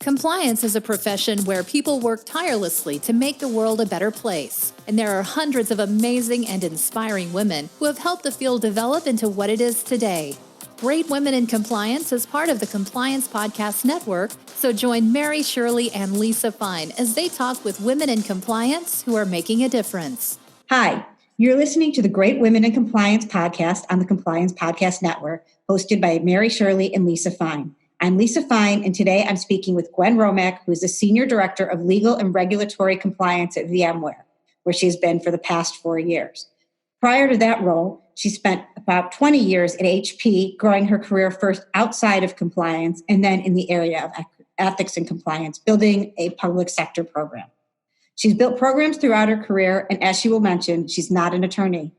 Compliance is a profession where people work tirelessly to make the world a better place. And there are hundreds of amazing and inspiring women who have helped the field develop into what it is today. Great Women in Compliance is part of the Compliance Podcast Network, so join Mary Shirley and Lisa Fine as they talk with women in compliance who are making a difference. Hi, you're listening to the Great Women in Compliance podcast on the Compliance Podcast Network, hosted by Mary Shirley and Lisa Fine. I'm Lisa Fine, and today I'm speaking with Gwen Romack, who is the Senior Director of Legal and Regulatory Compliance at VMWare, where she's been for the past 4 years. Prior to that role, she spent about 20 years at HP, growing her career first outside of compliance and then in the area of ethics and compliance, building a public sector program. She's built programs throughout her career, and as she will mention, she's not an attorney.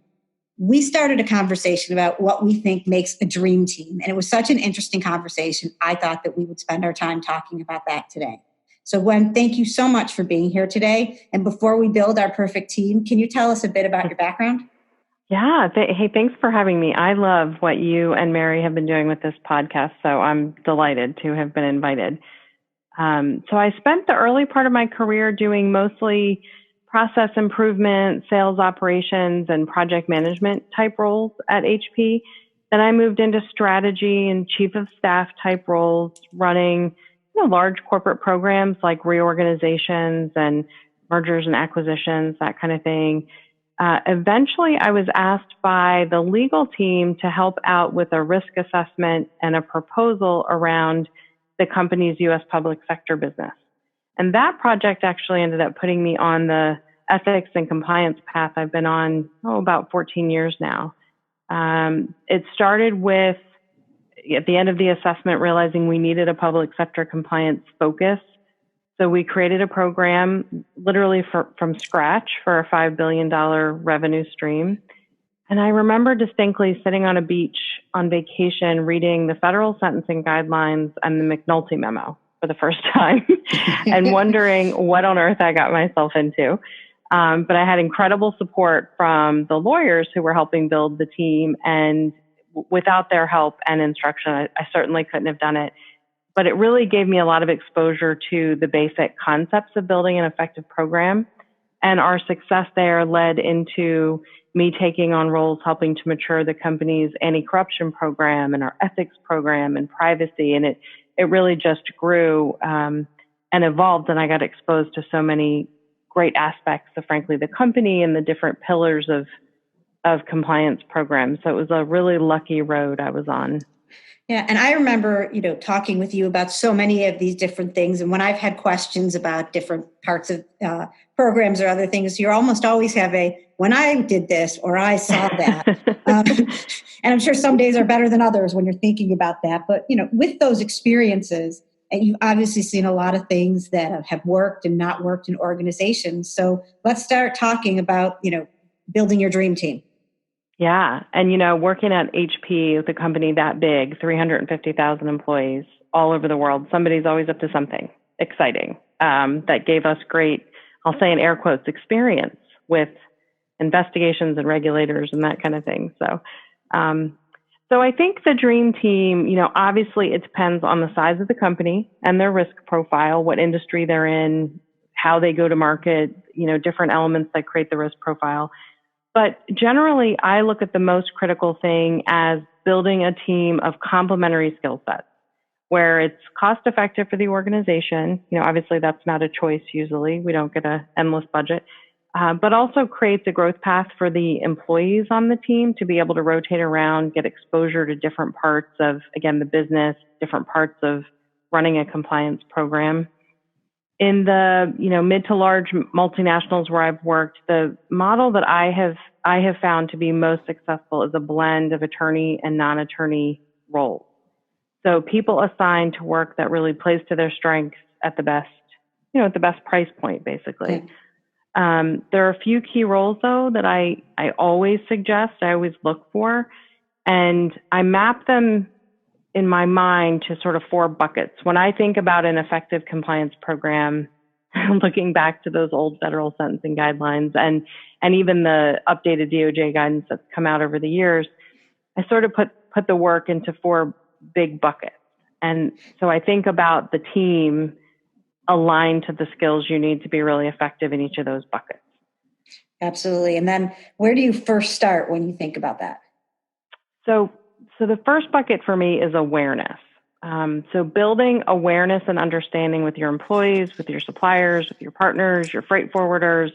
We started a conversation about what we think makes a dream team, and it was such an interesting conversation, I thought that we would spend our time talking about that today. So Gwen, thank you so much for being here today. And before we build our perfect team, can you tell us a bit about your background? Yeah. Hey, thanks for having me. I love what you and Mary have been doing with this podcast, so I'm delighted to have been invited. So I spent the early part of my career doing mostly process improvement, sales operations, and project management type roles at HP. Then I moved into strategy and chief of staff type roles, running large corporate programs like reorganizations and mergers and acquisitions, that kind of thing. Eventually, I was asked by the legal team to help out with a risk assessment and a proposal around the company's U.S. public sector business. And that project actually ended up putting me on the ethics and compliance path I've been on, about 14 years now. It started with, at the end of the assessment, realizing we needed a public sector compliance focus. So we created a program literally from scratch for a $5 billion revenue stream. And I remember distinctly sitting on a beach on vacation reading the federal sentencing guidelines and the McNulty memo for the first time and wondering what on earth I got myself into. But I had incredible support from the lawyers who were helping build the team. And without their help and instruction, I certainly couldn't have done it. But it really gave me a lot of exposure to the basic concepts of building an effective program. And our success there led into me taking on roles helping to mature the company's anti-corruption program and our ethics program and privacy. And it really just grew and evolved. And I got exposed to so many great aspects of, frankly, the company and the different pillars of compliance programs. So it was a really lucky road I was on. Yeah, and I remember, talking with you about so many of these different things. And when I've had questions about different parts of programs or other things, you almost always have when I did this or I saw that. And I'm sure some days are better than others when you're thinking about that. But, with those experiences, and you've obviously seen a lot of things that have worked and not worked in organizations. So let's start talking about, building your dream team. Yeah. And, working at HP with a company that big, 350,000 employees all over the world, somebody's always up to something exciting that gave us great, I'll say in air quotes, experience with investigations and regulators and that kind of thing. So I think the dream team, obviously it depends on the size of the company and their risk profile, what industry they're in, how they go to market, different elements that create the risk profile. But generally, I look at the most critical thing as building a team of complementary skill sets where it's cost effective for the organization. Obviously that's not a choice usually. We don't get an endless budget, but also creates a growth path for the employees on the team to be able to rotate around, get exposure to different parts of, again, the business, different parts of running a compliance program. In the mid to large multinationals where I've worked, the model that I have found to be most successful is a blend of attorney and non-attorney roles. So people assigned to work that really plays to their strengths at the best, at the best price point, basically. Okay. There are a few key roles though that I always suggest, I always look for, and I map them in my mind to sort of 4 buckets. When I think about an effective compliance program, looking back to those old federal sentencing guidelines and even the updated DOJ guidance that's come out over the years, I sort of put the work into 4 big buckets. And so I think about the team aligned to the skills you need to be really effective in each of those buckets. Absolutely. And then where do you first start when you think about that? So the first bucket for me is awareness. So building awareness and understanding with your employees, with your suppliers, with your partners, your freight forwarders,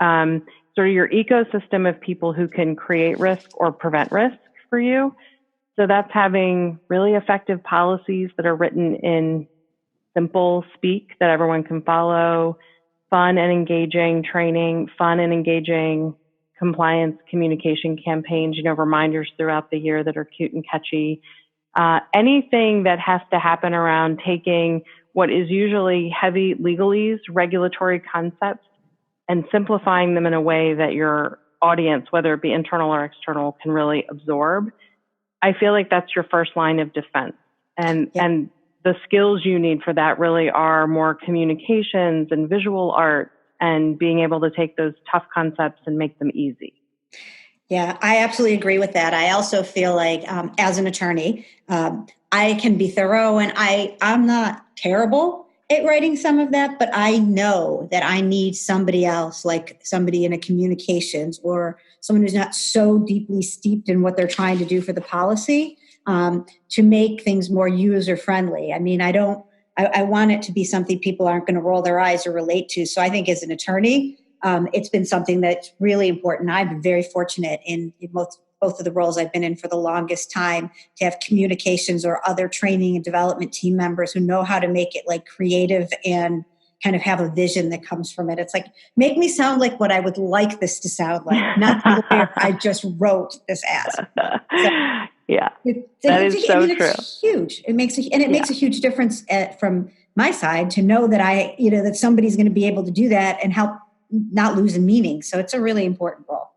sort of your ecosystem of people who can create risk or prevent risk for you. So that's having really effective policies that are written in simple speak that everyone can follow, fun and engaging training, fun and engaging compliance communication campaigns, reminders throughout the year that are cute and catchy. Anything that has to happen around taking what is usually heavy legalese, regulatory concepts, and simplifying them in a way that your audience, whether it be internal or external, can really absorb. I feel like that's your first line of defense. And the skills you need for that really are more communications and visual art and being able to take those tough concepts and make them easy. Yeah, I absolutely agree with that. I also feel like as an attorney, I can be thorough, and I'm not terrible at writing some of that, but I know that I need somebody else, like somebody in a communications or someone who's not so deeply steeped in what they're trying to do for the policy to make things more user friendly. I mean, I want it to be something people aren't going to roll their eyes or relate to. So I think as an attorney, it's been something that's really important. I've been very fortunate in both of the roles I've been in for the longest time to have communications or other training and development team members who know how to make it like creative and kind of have a vision that comes from it. It's like, make me sound like what I would like this to sound like, not the lawyer I just wrote this as. So, yeah, that is so true. It's huge. It makes a huge difference from my side to know that that somebody's going to be able to do that and help not losing meaning. So it's a really important role.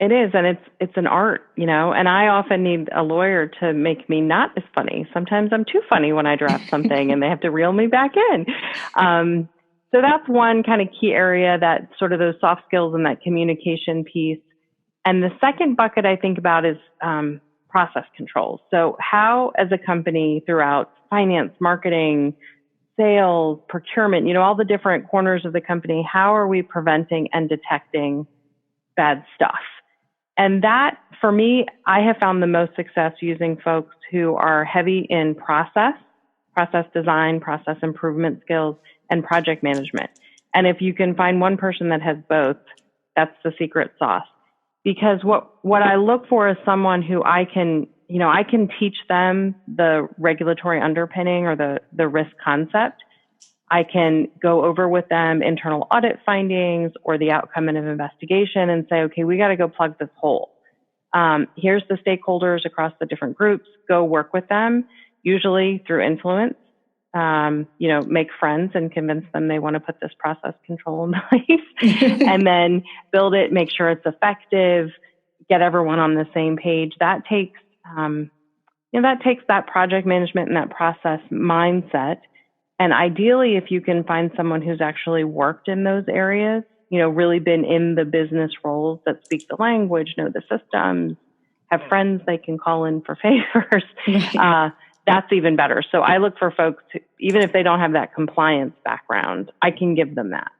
It is. And it's an art, and I often need a lawyer to make me not as funny. Sometimes I'm too funny when I draft something and they have to reel me back in. So that's one kind of key area, that sort of those soft skills and that communication piece. And the second bucket I think about is process controls. So how, as a company, throughout finance, marketing, sales, procurement, all the different corners of the company, how are we preventing and detecting bad stuff? And that, for me, I have found the most success using folks who are heavy in process design, process improvement skills, and project management. And if you can find one person that has both, that's the secret sauce. Because what I look for is someone who I can teach them the regulatory underpinning or the risk concept. I can go over with them internal audit findings or the outcome of an investigation and say, okay, we got to go plug this hole. Here's the stakeholders across the different groups. Go work with them, usually through influence. Make friends and convince them they want to put this process control in place, and then build it, make sure it's effective, get everyone on the same page. That takes that project management and that process mindset. And ideally, if you can find someone who's actually worked in those areas, really been in the business roles that speak the language, know the systems, have friends they can call in for favors, that's even better. So I look for folks who, even if they don't have that compliance background, I can give them that.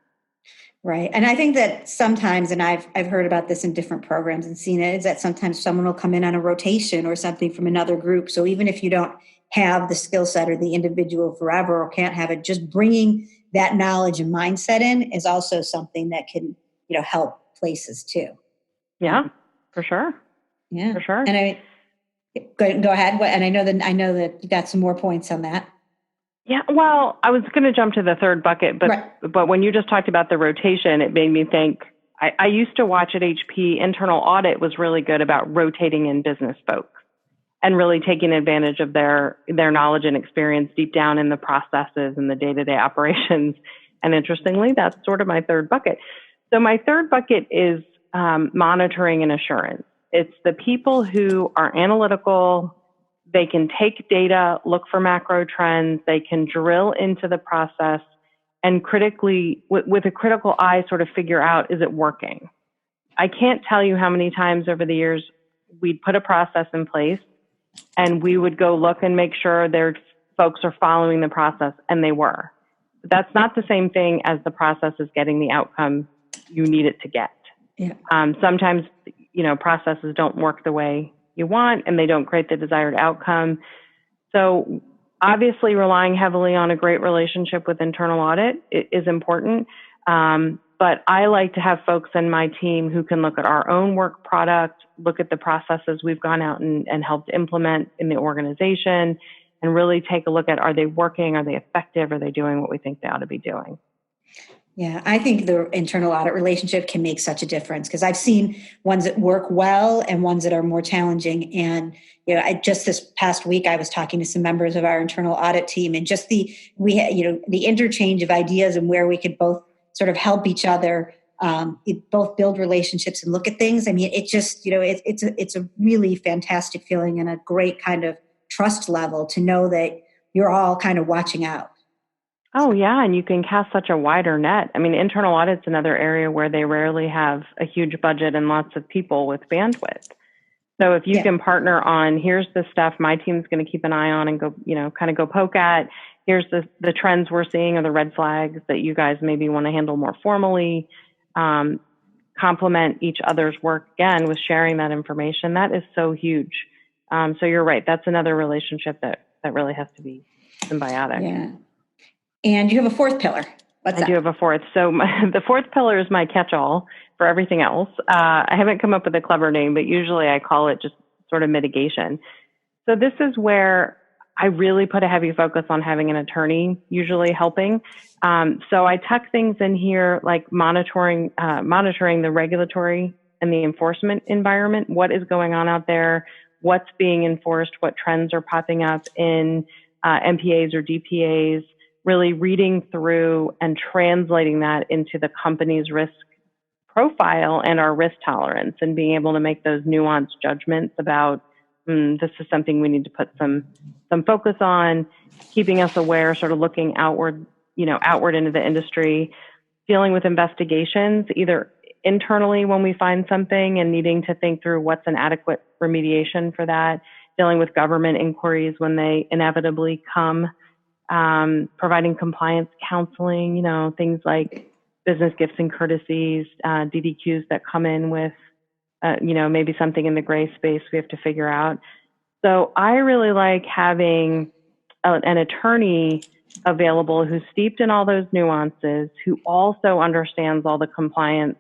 Right. And I think that sometimes, and I've heard about this in different programs and seen it, is that sometimes someone will come in on a rotation or something from another group. So even if you don't have the skill set or the individual forever or can't have it, just bringing that knowledge and mindset in is also something that can, help places too. Yeah, for sure. Yeah, for sure. And go ahead. And I know that you got some more points on that. Yeah, well, I was going to jump to the third bucket, but when you just talked about the rotation, it made me think. I used to watch at HP, internal audit was really good about rotating in business folks and really taking advantage of their knowledge and experience deep down in the processes and the day-to-day operations. And interestingly, that's sort of my third bucket. So my third bucket is monitoring and assurance. It's the people who are analytical. They can take data, look for macro trends. They can drill into the process and critically, with a critical eye, sort of figure out, is it working? I can't tell you how many times over the years we'd put a process in place and we would go look and make sure their folks are following the process, and they were. But that's not the same thing as the process is getting the outcome you need it to get. Yeah. Sometimes, processes don't work the way you want and they don't create the desired outcome. So obviously relying heavily on a great relationship with internal audit is important. But I like to have folks in my team who can look at our own work product, look at the processes we've gone out and helped implement in the organization, and really take a look at, are they working? Are they effective? Are they doing what we think they ought to be doing? Yeah, I think the internal audit relationship can make such a difference, because I've seen ones that work well and ones that are more challenging. And just this past week, I was talking to some members of our internal audit team, and just the interchange of ideas and where we could both sort of help each other, both build relationships and look at things. I mean, it just it's a really fantastic feeling and a great kind of trust level to know that you're all kind of watching out. Oh, yeah. And you can cast such a wider net. I mean, internal audit's another area where they rarely have a huge budget and lots of people with bandwidth. So if you can partner on, here's the stuff my team's going to keep an eye on and go, kind of go poke at. Here's the trends we're seeing or the red flags that you guys maybe want to handle more formally. Complement each other's work again with sharing that information. That is so huge. So you're right. That's another relationship that really has to be symbiotic. Yeah. And you have a fourth pillar. I do have a fourth. So the fourth pillar is my catch-all for everything else. I haven't come up with a clever name, but usually I call it just sort of mitigation. So this is where I really put a heavy focus on having an attorney usually helping. So I tuck things in here like monitoring the regulatory and the enforcement environment. What is going on out there? What's being enforced? What trends are popping up in MPAs or DPAs? Really reading through and translating that into the company's risk profile and our risk tolerance, and being able to make those nuanced judgments about this is something we need to put some focus on, keeping us aware, sort of looking outward into the industry, dealing with investigations, either internally when we find something and needing to think through what's an adequate remediation for that, dealing with government inquiries when they inevitably come, providing compliance counseling, things like business gifts and courtesies, DDQs that come in with, maybe something in the gray space we have to figure out. So I really like having an attorney available who's steeped in all those nuances, who also understands all the compliance,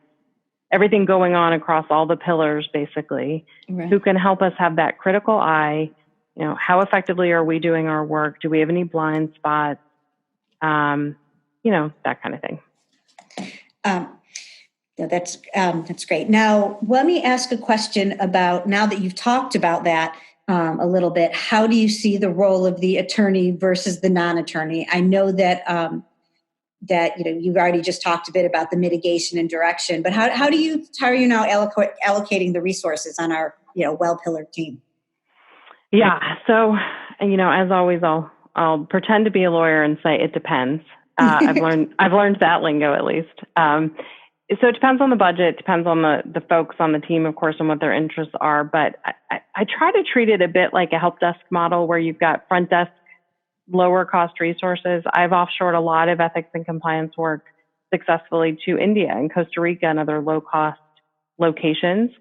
everything going on across all the pillars, basically, right, who can help us have that critical eye. How effectively are we doing our work? Do we have any blind spots? That kind of thing. That's great. Now, let me ask a question about, now that you've talked about that a little bit, how do you see the role of the attorney versus the non-attorney? I know that you've already just talked a bit about the mitigation and direction, but how are you now allocating the resources on our well-pillared team? Yeah. So, as always, I'll pretend to be a lawyer and say it depends. I've learned that lingo at least. So it depends on the budget, depends on the folks on the team, of course, and what their interests are. But I try to treat it a bit like a help desk model where you've got front desk, lower cost resources. I've offshored a lot of ethics and compliance work successfully to India and Costa Rica and other low cost locations.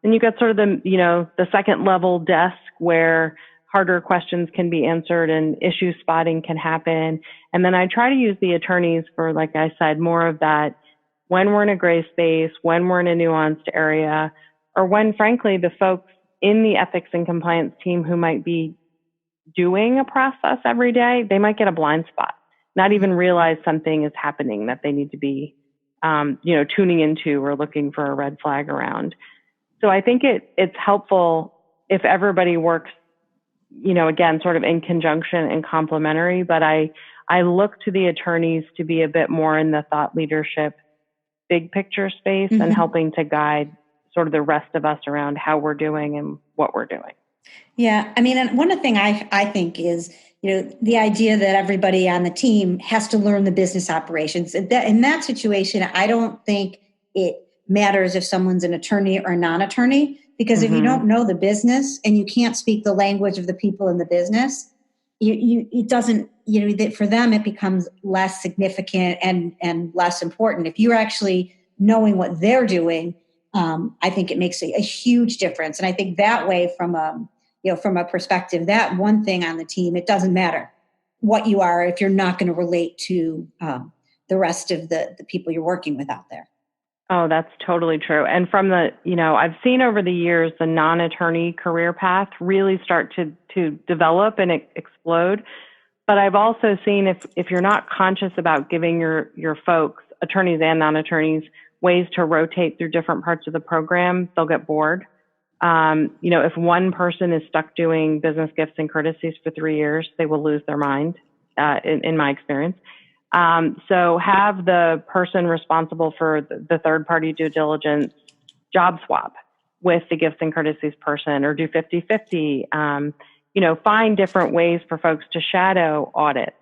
And you've got sort of the second level desk where harder questions can be answered and issue spotting can happen. And then I try to use the attorneys for, like I said, more of that when we're in a gray space, when we're in a nuanced area, or when, frankly, the folks in the ethics and compliance team who might be doing a process every day, they might get a blind spot, not even realize something is happening that they need to be, tuning into or looking for a red flag around. So I think it's helpful if everybody works, again, sort of in conjunction and complementary, but I look to the attorneys to be a bit more in the thought leadership, big picture space, and helping to guide sort of the rest of us around how we're doing and what we're doing. Yeah. I mean, and one thing I think is, the idea that everybody on the team has to learn the business operations. In that situation, I don't think it matters if someone's an attorney or a non-attorney, because if you don't know the business and you can't speak the language of the people in the business, it doesn't, that for them, it becomes less significant and less important. If you're actually knowing what they're doing, I think it makes a huge difference. And I think that way from a perspective, that one thing on the team, it doesn't matter what you are if you're not going to relate to the rest of the people you're working with out there. Oh, that's totally true. And from I've seen over the years the non-attorney career path really start to develop and explode. But I've also seen if you're not conscious about giving your folks, attorneys and non-attorneys, ways to rotate through different parts of the program, they'll get bored. If one person is stuck doing business gifts and courtesies for 3 years, they will lose their mind, in my experience. So have the person responsible for the third-party due diligence job swap with the gifts and courtesies person, or do 50-50. Find different ways for folks to shadow audit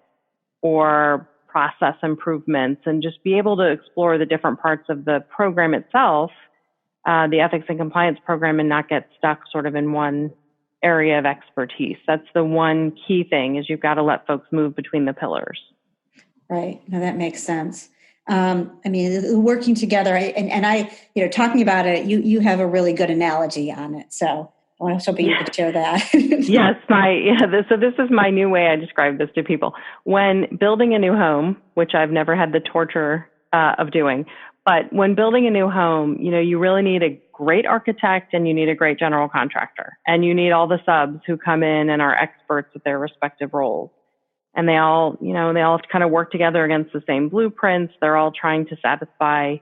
or process improvements, and just be able to explore the different parts of the program itself, the ethics and compliance program, and not get stuck sort of in one area of expertise. That's the one key thing, is you've got to let folks move between the pillars. Right. No, that makes sense. Working together, and I, talking about it, you have a really good analogy on it. So I was hoping you could share that. Yes. So this is my new way I describe this to people. When building a new home, which I've never had the torture of doing, but when building a new home, you really need a great architect and you need a great general contractor, and you need all the subs who come in and are experts at their respective roles. And they all have to kind of work together against the same blueprints. They're all trying to satisfy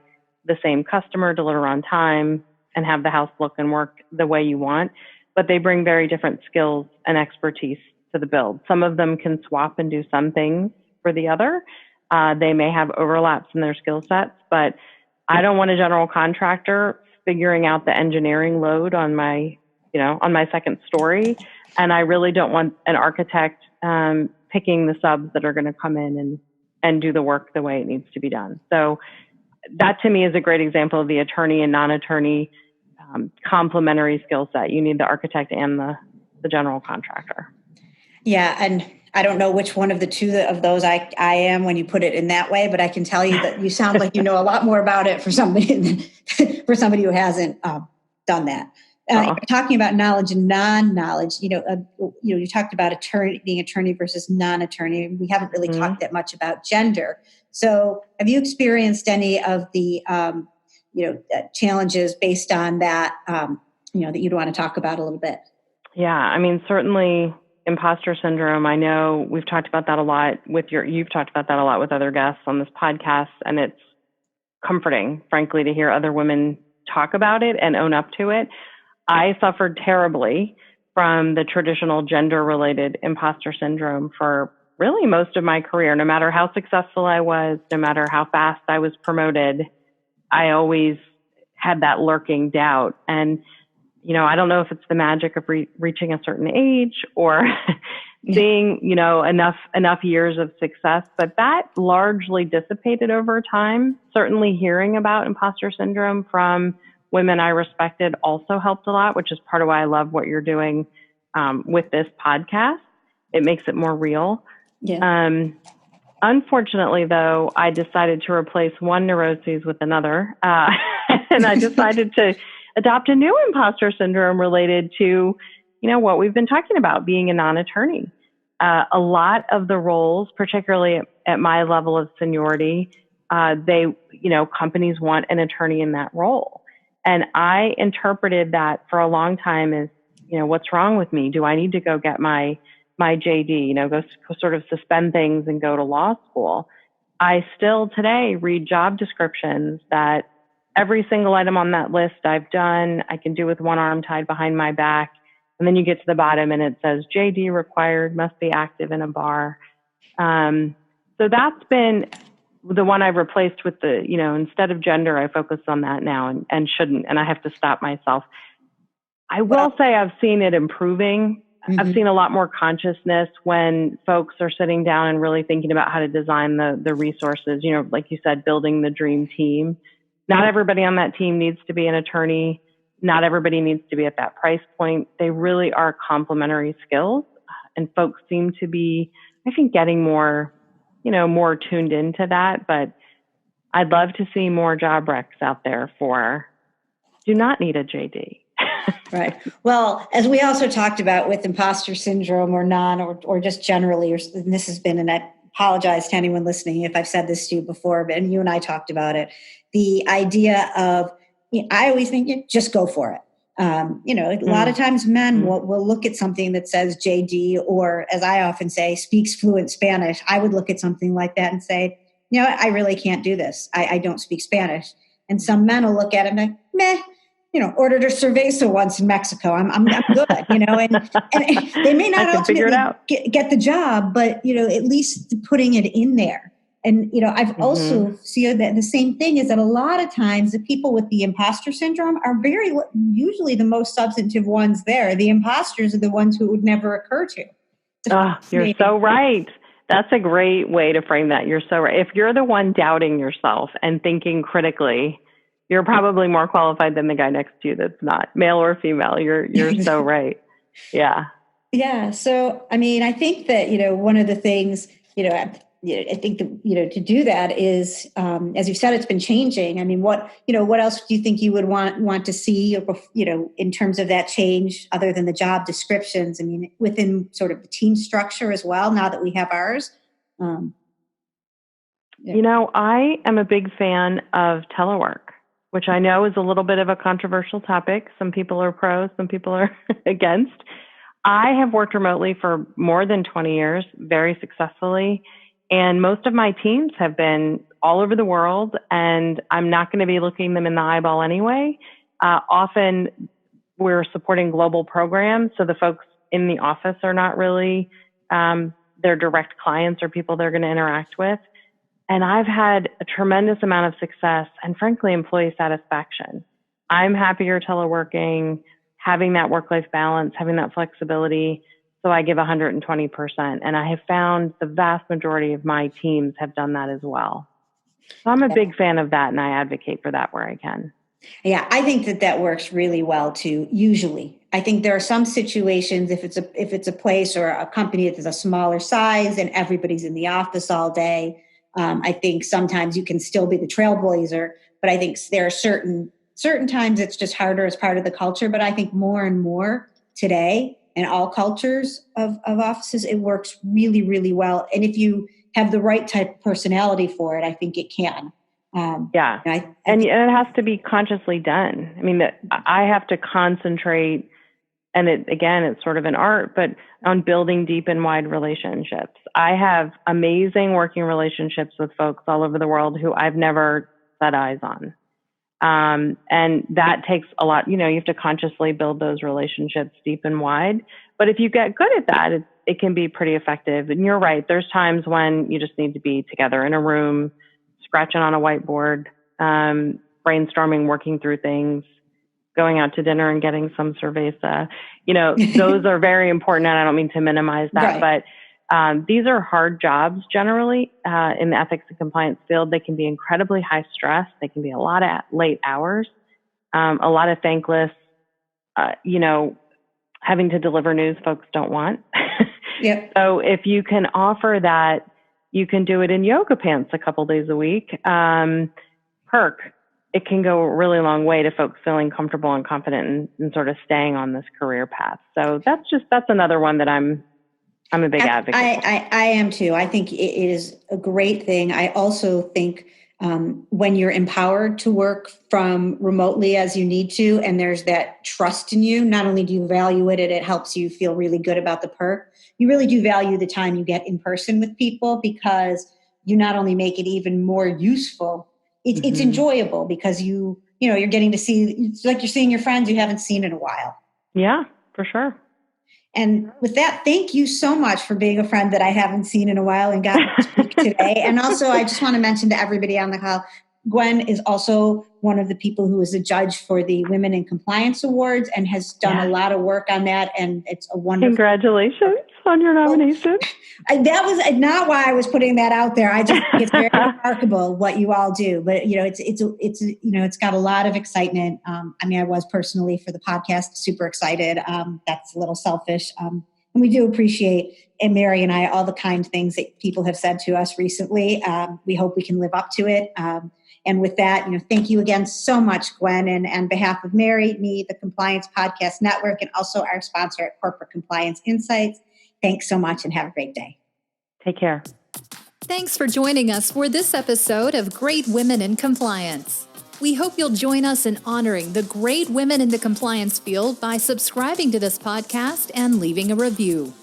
the same customer, deliver on time, and have the house look and work the way you want. But they bring very different skills and expertise to the build. Some of them can swap and do some things for the other. They may have overlaps in their skill sets, but I don't want a general contractor figuring out the engineering load on my second story. And I really don't want an architect picking the subs that are going to come in and do the work the way it needs to be done. So that to me is a great example of the attorney and non-attorney complementary skill set. You need the architect and the general contractor. Yeah. And I don't know which one of the two of those I am when you put it in that way, but I can tell you that you sound like you know a lot more about it for somebody who hasn't done that. You're talking about knowledge and non-knowledge. You talked about being attorney versus non-attorney. We haven't really talked that much about gender. So, have you experienced any of the challenges based on that? That you'd want to talk about a little bit. Yeah, certainly imposter syndrome. I know we've talked about that a lot you've talked about that a lot with other guests on this podcast, and it's comforting, frankly, to hear other women talk about it and own up to it. I suffered terribly from the traditional gender-related imposter syndrome for really most of my career. No matter how successful I was, no matter how fast I was promoted, I always had that lurking doubt. And, I don't know if it's the magic of reaching a certain age or seeing, enough years of success, but that largely dissipated over time. Certainly hearing about imposter syndrome from women I respected also helped a lot, which is part of why I love what you're doing with this podcast. It makes it more real. Yeah. Unfortunately, though, I decided to replace one neuroses with another, and I decided to adopt a new imposter syndrome related to, what we've been talking about, being a non-attorney. A lot of the roles, particularly at my level of seniority, companies want an attorney in that role. And I interpreted that for a long time as, what's wrong with me? Do I need to go get my JD, go sort of suspend things and go to law school? I still today read job descriptions that every single item on that list I've done, I can do with one arm tied behind my back. And then you get to the bottom and it says JD required, must be active in a bar. So that's been the one I've replaced with the, instead of gender, I focus on that now and shouldn't, and I have to stop myself. I will say I've seen it improving. Mm-hmm. I've seen a lot more consciousness when folks are sitting down and really thinking about how to design the resources, like you said, building the dream team. Not everybody on that team needs to be an attorney. Not everybody needs to be at that price point. They really are complementary skills. And folks seem to be, I think, getting more, more tuned into that. But I'd love to see more job recs out there for do not need a JD. Right. Well, as we also talked about with imposter syndrome or just generally, and this has been, and I apologize to anyone listening if I've said this to you before, but and you and I talked about it, the idea of, I always think, just go for it. A lot of times men will look at something that says JD, or as I often say, speaks fluent Spanish. I would look at something like that and say, I really can't do this. I don't speak Spanish. And some men will look at it and like, meh, ordered a cerveza once in Mexico. I'm good, and they may not ultimately get the job, but, at least putting it in there. And, I've also seen that the same thing is that a lot of times the people with the imposter syndrome are usually the most substantive ones there. The imposters are the ones who it would never occur to. You're so right. That's a great way to frame that. You're so right. If you're the one doubting yourself and thinking critically, you're probably more qualified than the guy next to you that's not, male or female. You're so right. Yeah. Yeah. So, I think that, one of the things, I think that, to do that is, as you've said, it's been changing. What else do you think you would want to see, in terms of that change other than the job descriptions? Within sort of the team structure as well, now that we have ours. I am a big fan of telework, which I know is a little bit of a controversial topic. Some people are pros, some people are against. I have worked remotely for more than 20 years, very successfully. And most of my teams have been all over the world, and I'm not going to be looking them in the eyeball anyway. Often we're supporting global programs, so the folks in the office are not really their direct clients or people they're going to interact with. And I've had a tremendous amount of success and, frankly, employee satisfaction. I'm happier teleworking, having that work-life balance, having that flexibility. So I give 120%. And I have found the vast majority of my teams have done that as well. So I'm a big fan of that, and I advocate for that where I can. Yeah, I think that works really well too. Usually, I think there are some situations if it's a place or a company that is a smaller size and everybody's in the office all day. I think sometimes you can still be the trailblazer, but I think there are certain times it's just harder as part of the culture. But I think more and more today in all cultures of offices, it works really, really well. And if you have the right type of personality for it, I think it can. And it has to be consciously done. I have to concentrate, and it's sort of an art, but on building deep and wide relationships. I have amazing working relationships with folks all over the world who I've never set eyes on. And that takes a lot, you have to consciously build those relationships deep and wide. But if you get good at that, it can be pretty effective. And you're right. There's times when you just need to be together in a room, scratching on a whiteboard, brainstorming, working through things, going out to dinner and getting some cerveza. Those are very important. And I don't mean to minimize that, right. But these are hard jobs generally in the ethics and compliance field. They can be incredibly high stress. They can be a lot of late hours, a lot of thankless, having to deliver news folks don't want. Yep. So if you can offer that, you can do it in yoga pants a couple days a week. Perk. It can go a really long way to folks feeling comfortable and confident and sort of staying on this career path. So that's another one that I'm a big advocate. I am too. I think it is a great thing. I also think when you're empowered to work from remotely as you need to, and there's that trust in you, not only do you value it and it helps you feel really good about the perk, you really do value the time you get in person with people, because you not only make it even more useful, it's enjoyable because you're getting to see, it's like you're seeing your friends you haven't seen in a while. Yeah, for sure. And with that, thank you so much for being a friend that I haven't seen in a while and got to speak today. And also, I just want to mention to everybody on the call, Gwen is also one of the people who is a judge for the Women in Compliance Awards and has done a lot of work on that. And it's a wonderful. Congratulations on your nomination. That was not why I was putting that out there. I just think it's very remarkable what you all do. But it's got a lot of excitement. I was personally for the podcast super excited. That's a little selfish. We do appreciate, and Mary and I, all the kind things that people have said to us recently. We hope we can live up to it. And with that, thank you again so much, Gwen. And on behalf of Mary, me, the Compliance Podcast Network, and also our sponsor at Corporate Compliance Insights, thanks so much and have a great day. Take care. Thanks for joining us for this episode of Great Women in Compliance. We hope you'll join us in honoring the great women in the compliance field by subscribing to this podcast and leaving a review.